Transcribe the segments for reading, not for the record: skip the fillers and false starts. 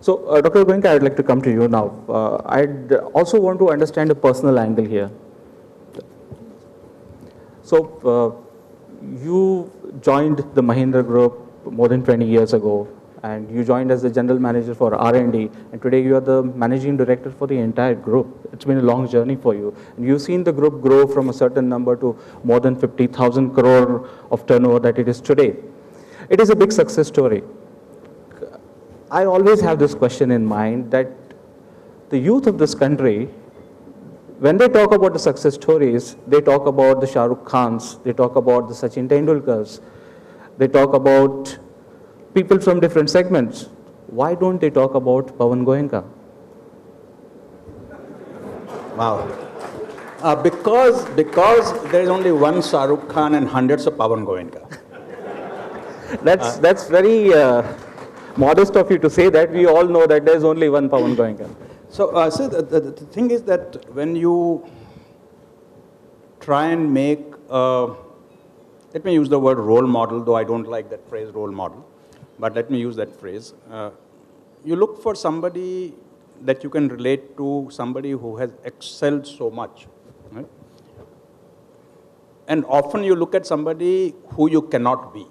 So, Dr. Goenka, I'd like to come to you now. I'd also want to understand a personal angle here. So, you joined the Mahindra Group more than 20 years ago, and you joined as the general manager for R&D, and today you are the managing director for the entire group. It's been a long journey for you, and you've seen the group grow from a certain number to more than 50,000 crore of turnover that it is today. It is a big success story. I always have this question in mind that the youth of this country, when they talk about the success stories, they talk about the Shah Rukh Khans, they talk about the Sachin Tendulkars, they talk about people from different segments. Why don't they talk about Pawan Goenka? Wow. Because there is only one Shah Rukh Khan and hundreds of Pawan Goenka. That's very modest of you to say that. We all know that there's only one Pawan Goenka. So, the thing is that when you try and make, let me use the word role model, though I don't like that phrase role model, but let me use that phrase. You look for somebody that you can relate to, somebody who has excelled so much. Right? And often you look at somebody who you cannot be.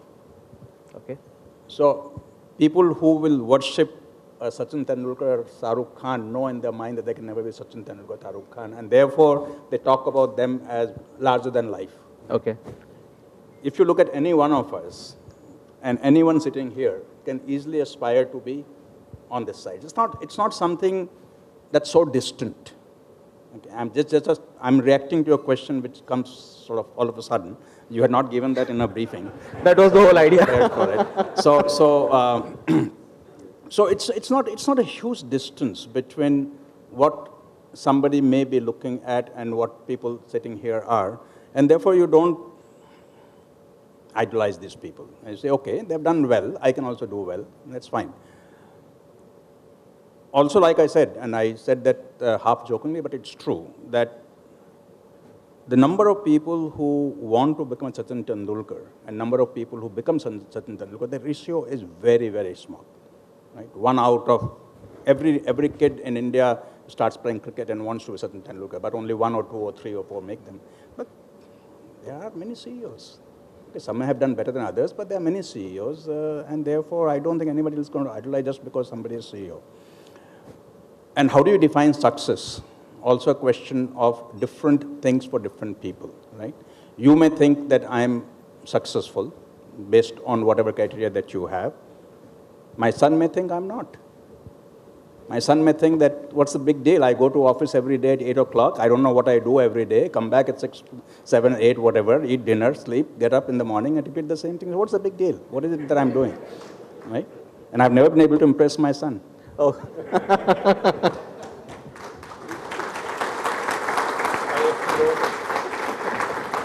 Okay. So, people who will worship Sachin Tendulkar or Shah Rukh Khan know in their mind that they can never be Sachin Tendulkar or Shah Rukh Khan, and therefore they talk about them as larger than life. Okay. If you look at any one of us, and anyone sitting here can easily aspire to be on this side. It's not something that's so distant. Okay. I'm reacting to a question which comes sort of all of a sudden. You had not given that in a briefing. That was the whole idea. So it's not a huge distance between what somebody may be looking at and what people sitting here are, and therefore you don't idolize these people. And you say, okay, they've done well, I can also do well, that's fine. Also, like I said, and I said that half jokingly, but it's true, that the number of people who want to become Sachin Tendulkar and number of people who become Sachin Tendulkar, the ratio is very, very small. Right? One out of every kid in India starts playing cricket and wants to be Sachin Tendulkar, but only 1 or 2 or 3 or 4 make them. But there are many CEOs. Okay, some may have done better than others, but there are many CEOs, and therefore I don't think anybody is going to idolize just because somebody is CEO. And how do you define success? Also a question of different things for different people, right? You may think that I'm successful based on whatever criteria that you have. My son may think I'm not. My son may think that, what's the big deal? I go to office every day at 8 o'clock. I don't know what I do every day. Come back at 6, 7, 8, whatever. Eat dinner, sleep, get up in the morning and repeat the same thing. What's the big deal? What is it that I'm doing? Right? And I've never been able to impress my son. Oh.